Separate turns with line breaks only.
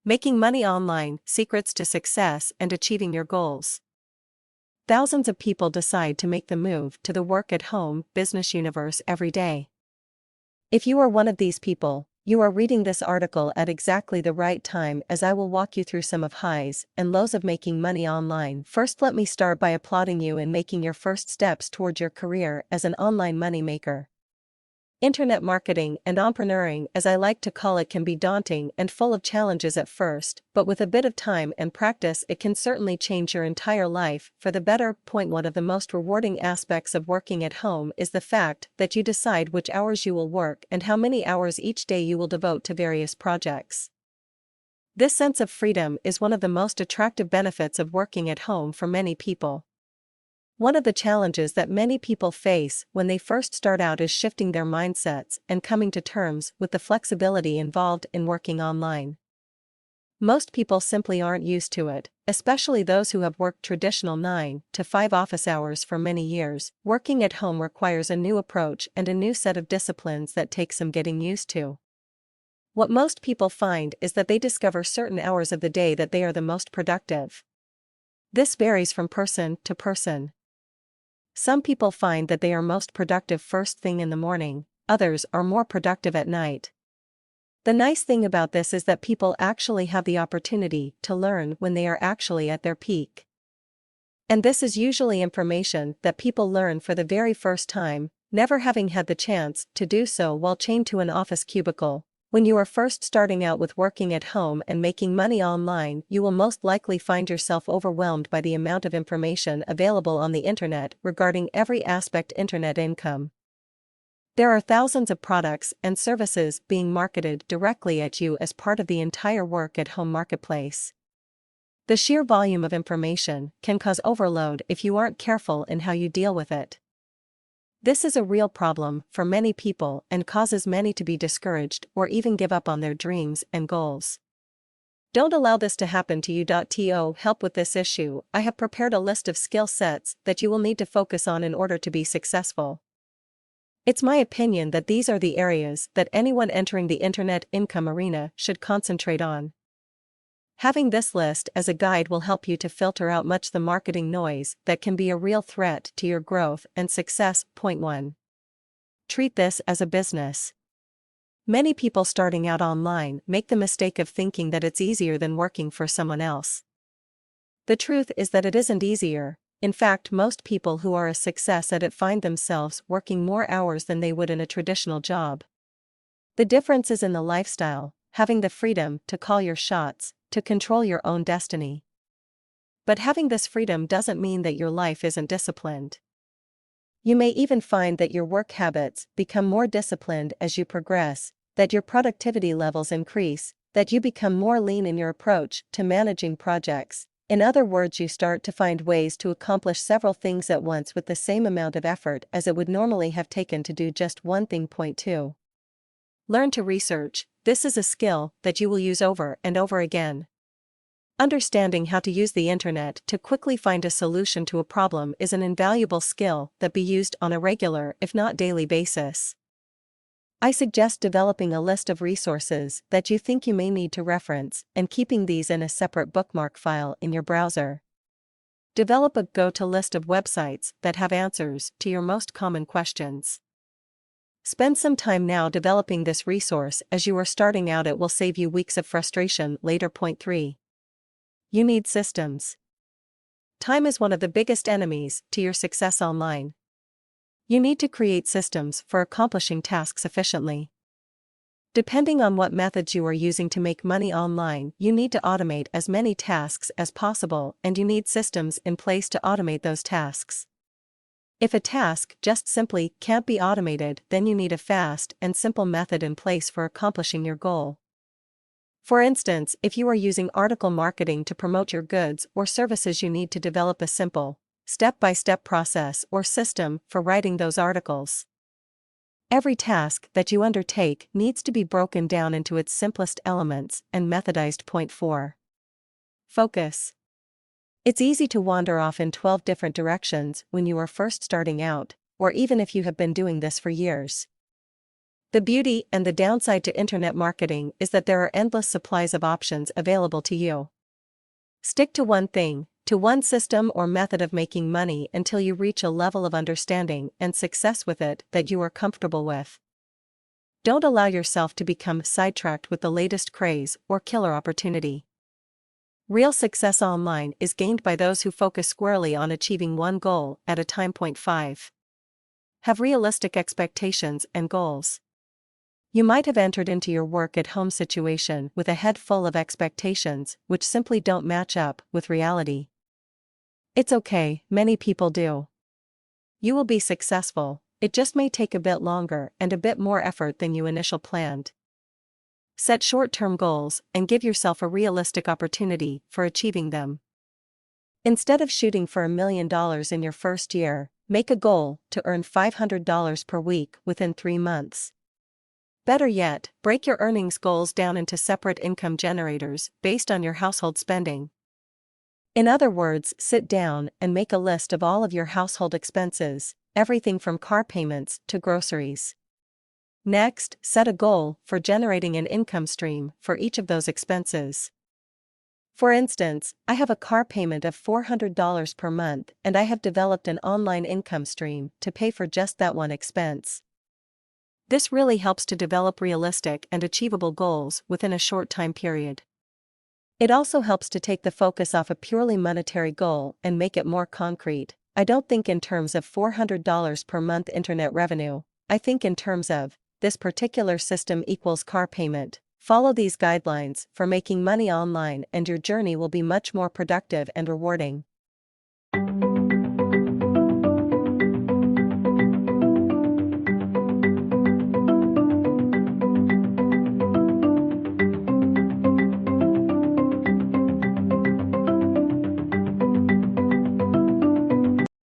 Making money online, secrets to success and achieving your goals. Thousands of people decide to make the move to the work-at-home business universe every day. If you are one of these people, you are reading this article at exactly the right time, as I will walk you through some of highs and lows of making money online. First, let me start by applauding you in making your first steps toward your career as an online moneymaker. Internet marketing and entrepreneuring, as I like to call it, can be daunting and full of challenges at first, but with a bit of time and practice it can certainly change your entire life for the better. One of the most rewarding aspects of working at home is the fact that you decide which hours you will work and how many hours each day you will devote to various projects. This sense of freedom is one of the most attractive benefits of working at home for many people. One of the challenges that many people face when they first start out is shifting their mindsets and coming to terms with the flexibility involved in working online. Most people simply aren't used to it, especially those who have worked traditional 9 to 5 office hours for many years. Working at home requires a new approach and a new set of disciplines that takes some getting used to. What most people find is that they discover certain hours of the day that they are the most productive. This varies from person to person. Some people find that they are most productive first thing in the morning, others are more productive at night. The nice thing about this is that people actually have the opportunity to learn when they are actually at their peak. And this is usually information that people learn for the very first time, never having had the chance to do so while chained to an office cubicle. When you are first starting out with working at home and making money online, you will most likely find yourself overwhelmed by the amount of information available on the internet regarding every aspect internet income. There are thousands of products and services being marketed directly at you as part of the entire work-at-home marketplace. The sheer volume of information can cause overload if you aren't careful in how you deal with it. This is a real problem for many people and causes many to be discouraged or even give up on their dreams and goals. Don't allow this to happen to you. To help with this issue, I have prepared a list of skill sets that you will need to focus on in order to be successful. It's my opinion that these are the areas that anyone entering the internet income arena should concentrate on. Having this list as a guide will help you to filter out much the marketing noise that can be a real threat to your growth and success. Point 1. Treat this as a business. Many people starting out online make the mistake of thinking that it's easier than working for someone else. The truth is that it isn't easier. In fact, most people who are a success at it find themselves working more hours than they would in a traditional job. The difference is in the lifestyle, having the freedom to call your shots, to control your own destiny. But having this freedom doesn't mean that your life isn't disciplined. You may even find that your work habits become more disciplined as you progress, that your productivity levels increase, that you become more lean in your approach to managing projects. In other words, you start to find ways to accomplish several things at once with the same amount of effort as it would normally have taken to do just one thing. Point 2. Learn to research. This is a skill that you will use over and over again. Understanding how to use the internet to quickly find a solution to a problem is an invaluable skill that be used on a regular, if not daily basis. I suggest developing a list of resources that you think you may need to reference and keeping these in a separate bookmark file in your browser. Develop a go-to list of websites that have answers to your most common questions. Spend some time now developing this resource as you are starting out. It will save you weeks of frustration later. Point 3. You need systems. Time is one of the biggest enemies to your success online. You need to create systems for accomplishing tasks efficiently. Depending on what methods you are using to make money online, you need to automate as many tasks as possible, and you need systems in place to automate those tasks. If a task just simply can't be automated, then you need a fast and simple method in place for accomplishing your goal. For instance, if you are using article marketing to promote your goods or services, you need to develop a simple, step-by-step process or system for writing those articles. Every task that you undertake needs to be broken down into its simplest elements and methodized. Point 4. Focus. It's easy to wander off in 12 different directions when you are first starting out, or even if you have been doing this for years. The beauty and the downside to internet marketing is that there are endless supplies of options available to you. Stick to one thing, to one system or method of making money until you reach a level of understanding and success with it that you are comfortable with. Don't allow yourself to become sidetracked with the latest craze or killer opportunity. Real success online is gained by those who focus squarely on achieving one goal at a time. 5. Have realistic expectations and goals. You might have entered into your work-at-home situation with a head full of expectations which simply don't match up with reality. It's okay, many people do. You will be successful, it just may take a bit longer and a bit more effort than you initially planned. Set short-term goals and give yourself a realistic opportunity for achieving them. Instead of shooting for $1 million in your first year, make a goal to earn $500 per week within 3 months. Better yet, break your earnings goals down into separate income generators based on your household spending. In other words, sit down and make a list of all of your household expenses, everything from car payments to groceries. Next, set a goal for generating an income stream for each of those expenses. For instance, I have a car payment of $400 per month and I have developed an online income stream to pay for just that one expense. This really helps to develop realistic and achievable goals within a short time period. It also helps to take the focus off a purely monetary goal and make it more concrete. I don't think in terms of $400 per month internet revenue, I think in terms of, this particular system equals car payment. Follow these guidelines for making money online and your journey will be much more productive and rewarding.